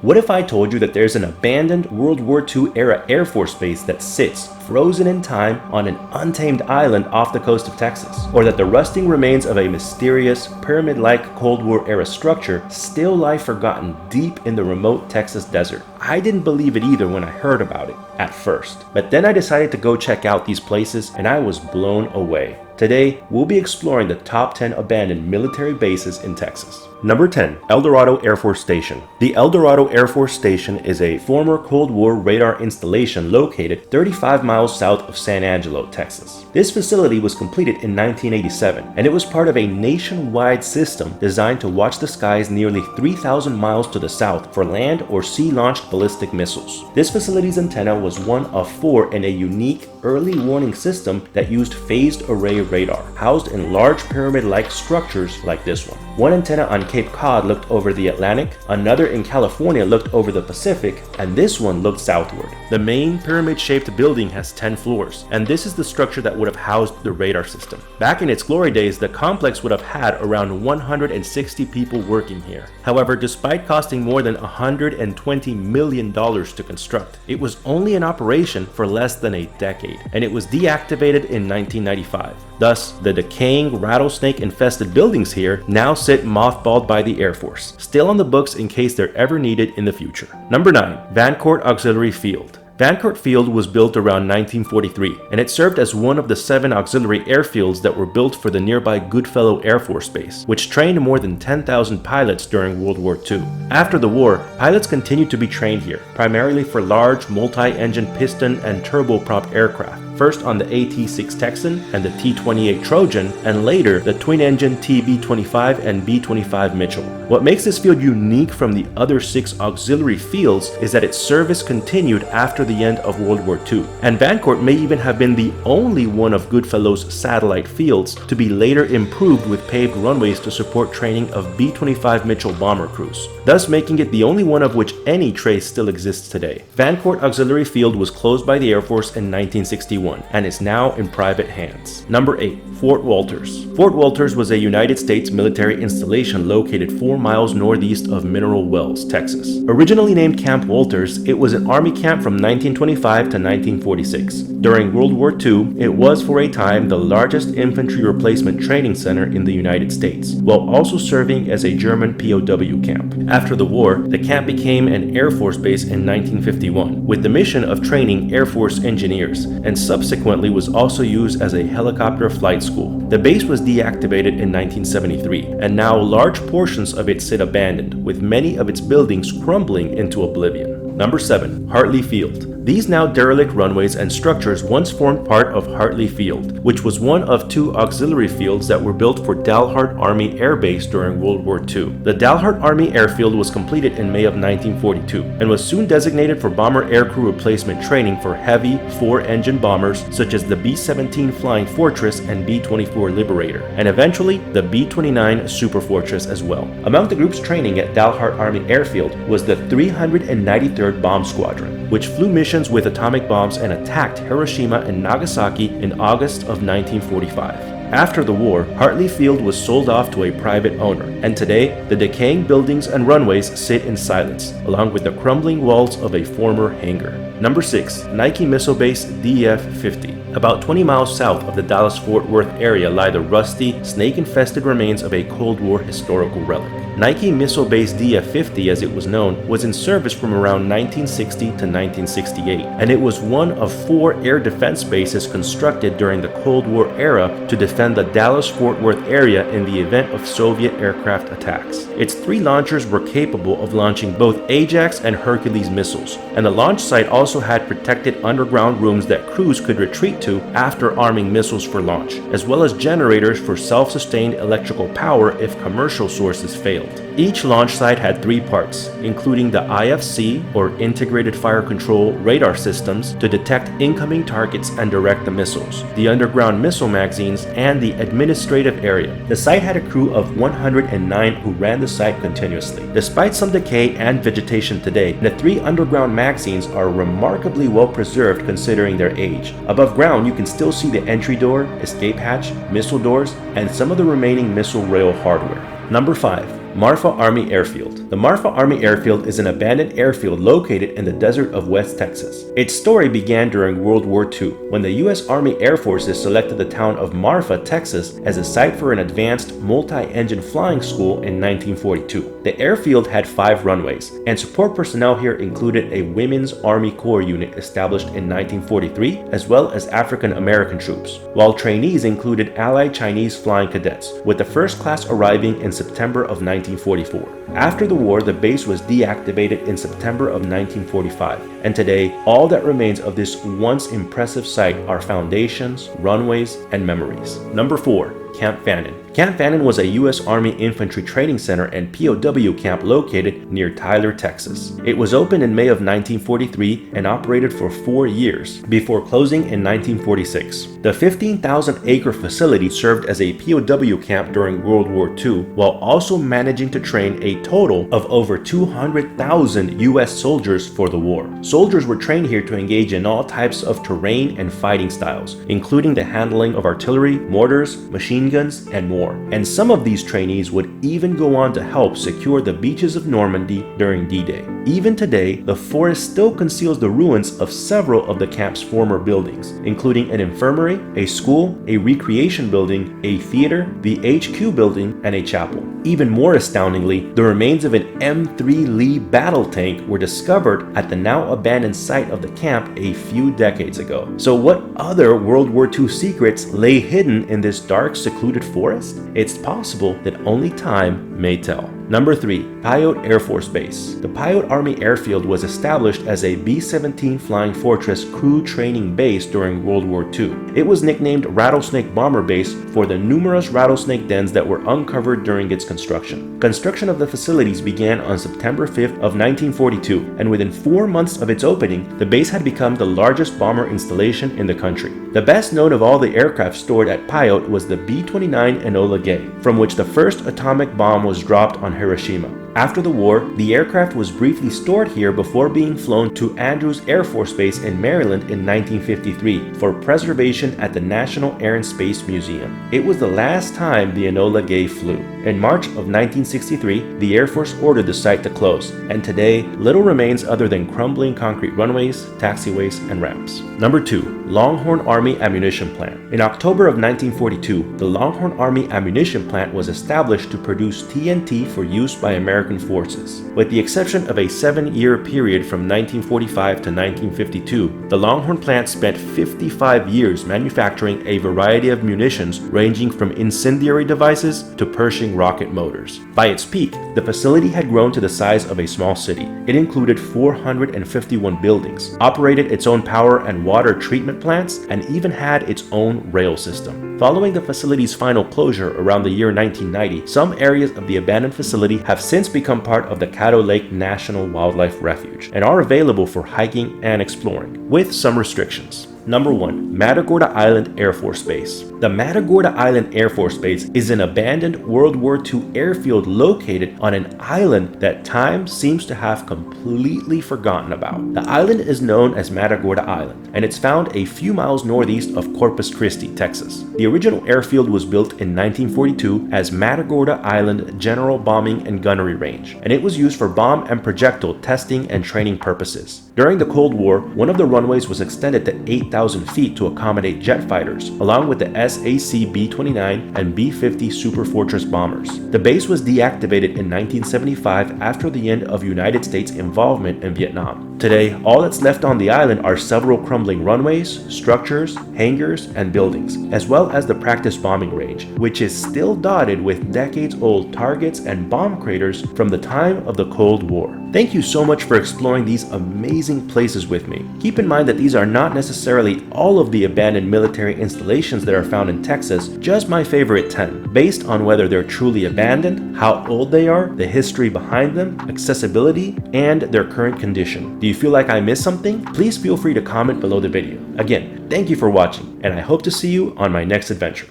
What if I told you that there's an abandoned World War II era Air Force base that sits, frozen in time, on an untamed island off the coast of Texas? Or that the rusting remains of a mysterious, pyramid-like Cold War era structure still lie forgotten deep in the remote Texas desert? I didn't believe it either when I heard about it, at first. But then I decided to go check out these places, and I was blown away. Today, we'll be exploring the top 10 abandoned military bases in Texas. Number 10. Eldorado Air Force Station. The Eldorado Air Force Station is a former Cold War radar installation located 35 miles south of San Angelo, Texas. This facility was completed in 1987, and it was part of a nationwide system designed to watch the skies nearly 3,000 miles to the south for land or sea-launched ballistic missiles. This facility's antenna was one of 4 in a unique early warning system that used phased array radar, housed in large pyramid-like structures like this one. One antenna on Cape Cod looked over the Atlantic, another in California looked over the Pacific, and this one looked southward. The main pyramid-shaped building has 10 floors, and this is the structure that would have housed the radar system. Back in its glory days, the complex would have had around 160 people working here. However, despite costing more than $120 million to construct, it was only in operation for less than a decade, and it was deactivated in 1995. Thus, the decaying, rattlesnake-infested buildings here now sit mothballed by the Air Force, still on the books in case they're ever needed in the future. Number 9. Vancourt Auxiliary Field. Vancourt Field was built around 1943, and it served as one of the 7 auxiliary airfields that were built for the nearby Goodfellow Air Force Base, which trained more than 10,000 pilots during World War II. After the war, pilots continued to be trained here, primarily for large multi-engine piston and turboprop aircraft, first on the AT-6 Texan and the T-28 Trojan, and later the twin-engine TB-25 and B-25 Mitchell. What makes this field unique from the other 6 auxiliary fields is that its service continued after the end of World War II, and Vancourt may even have been the only one of Goodfellow's satellite fields to be later improved with paved runways to support training of B-25 Mitchell bomber crews, thus making it the only one of which any trace still exists today. Vancourt Auxiliary Field was closed by the Air Force in 1961 and is now in private hands. Number 8. Fort Walters. Fort Walters was a United States military installation located 4 miles northeast of Mineral Wells, Texas. Originally named Camp Walters, it was an Army camp from 1925 to 1946. During World War II, it was for a time the largest infantry replacement training center in the United States, while also serving as a German POW camp. After the war, the camp became an Air Force base in 1951, with the mission of training Air Force engineers, and subsequently was also used as a helicopter flight school. The base was deactivated in 1973, and now large portions of it sit abandoned, with many of its buildings crumbling into oblivion. Number 7. Hartley Field. These now derelict runways and structures once formed part of Hartley Field, which was one of 2 auxiliary fields that were built for Dalhart Army Air Base during World War II. The Dalhart Army Airfield was completed in May of 1942 and was soon designated for bomber aircrew replacement training for heavy 4-engine bombers such as the B-17 Flying Fortress and B-24 Liberator, and eventually the B-29 Super Fortress as well. Among the group's training at Dalhart Army Airfield was the 393rd Bomb Squadron, which flew missions with atomic bombs and attacked Hiroshima and Nagasaki in August of 1945. After the war, Hartley Field was sold off to a private owner, and today, the decaying buildings and runways sit in silence, along with the crumbling walls of a former hangar. Number 6. Nike Missile Base DF-50. About 20 miles south of the Dallas-Fort Worth area lie the rusty, snake-infested remains of a Cold War historical relic. Nike Missile Base DF-50, as it was known, was in service from around 1960 to 1968, and it was one of 4 air defense bases constructed during the Cold War era to defend the Dallas-Fort Worth area in the event of Soviet aircraft attacks. Its 3 launchers were capable of launching both Ajax and Hercules missiles, and the launch site also had protected underground rooms that crews could retreat to after arming missiles for launch, as well as generators for self-sustained electrical power if commercial sources failed. Each launch site had 3 parts, including the IFC, or Integrated Fire Control radar systems, to detect incoming targets and direct the missiles, the underground missile magazines, and the administrative area. The site had a crew of 109 who ran the site continuously. Despite some decay and vegetation today, the 3 underground magazines are remarkably well preserved considering their age. Above ground, you can still see the entry door, escape hatch, missile doors, and some of the remaining missile rail hardware. Number 5. Marfa Army Airfield. The Marfa Army Airfield is an abandoned airfield located in the desert of West Texas. Its story began during World War II, when the U.S. Army Air Forces selected the town of Marfa, Texas, as a site for an advanced multi-engine flying school in 1942. The airfield had 5 runways, and support personnel here included a Women's Army Corps unit established in 1943, as well as African American troops, while trainees included Allied Chinese flying cadets, with the first class arriving in September of 1944. After the war, the base was deactivated in September of 1945, and today, all that remains of this once impressive site are foundations, runways, and memories. Number 4. Camp Fannin. Camp Fannin was a U.S. Army Infantry Training Center and POW camp located near Tyler, Texas. It was opened in May of 1943 and operated for 4 years before closing in 1946. The 15,000-acre facility served as a POW camp during World War II, while also managing to train a total of over 200,000 U.S. soldiers for the war. Soldiers were trained here to engage in all types of terrain and fighting styles, including the handling of artillery, mortars, machine guns, and more. And some of these trainees would even go on to help secure the beaches of Normandy during D-Day. Even today, the forest still conceals the ruins of several of the camp's former buildings, including an infirmary, a school, a recreation building, a theater, the HQ building, and a chapel. Even more astoundingly, the remains of an M3 Lee battle tank were discovered at the now abandoned site of the camp a few decades ago. So what other World War II secrets lay hidden in this dark, secluded forest? It's possible that only time may tell. Number 3. Pyote Air Force Base. The Pyote Army Airfield was established as a B-17 Flying Fortress crew training base during World War II. It was nicknamed Rattlesnake Bomber Base for the numerous rattlesnake dens that were uncovered during its construction. Construction of the facilities began on September 5th of 1942, and within 4 months of its opening, the base had become the largest bomber installation in the country. The best known of all the aircraft stored at Pyote was the B-29 Enola Gay, from which the first atomic bomb was dropped on Hiroshima. After the war, the aircraft was briefly stored here before being flown to Andrews Air Force Base in Maryland in 1953 for preservation at the National Air and Space Museum. It was the last time the Enola Gay flew. In March of 1963, the Air Force ordered the site to close, and today, little remains other than crumbling concrete runways, taxiways, and ramps. Number 2. Longhorn Army Ammunition Plant. In October of 1942, the Longhorn Army Ammunition Plant was established to produce TNT for use by American forces. With the exception of a 7-year period from 1945 to 1952, the Longhorn plant spent 55 years manufacturing a variety of munitions ranging from incendiary devices to Pershing rocket motors. By its peak, the facility had grown to the size of a small city. It included 451 buildings, operated its own power and water treatment plants, and even had its own rail system. Following the facility's final closure around the year 1990, some areas of the abandoned facility have since become part of the Caddo Lake National Wildlife Refuge and are available for hiking and exploring, with some restrictions. Number 1. Matagorda Island Air Force Base. The Matagorda Island Air Force Base is an abandoned World War II airfield located on an island that time seems to have completely forgotten about. The island is known as Matagorda Island, and it's found a few miles northeast of Corpus Christi, Texas. The original airfield was built in 1942 as Matagorda Island General Bombing and Gunnery Range, and it was used for bomb and projectile testing and training purposes. During the Cold War, one of the runways was extended to 8,000 feet to accommodate jet fighters, along with the SAC B-29 and B-50 Super Fortress bombers. The base was deactivated in 1975 after the end of United States involvement in Vietnam. Today, all that's left on the island are several crumbling runways, structures, hangars, and buildings, as well as the practice bombing range, which is still dotted with decades-old targets and bomb craters from the time of the Cold War. Thank you so much for exploring these amazing places with me. Keep in mind that these are not necessarily all of the abandoned military installations that are found in Texas, just my favorite 10, based on whether they're truly abandoned, how old they are, the history behind them, accessibility, and their current condition. Do you feel like I missed something? Please feel free to comment below the video. Again, thank you for watching, and I hope to see you on my next adventure.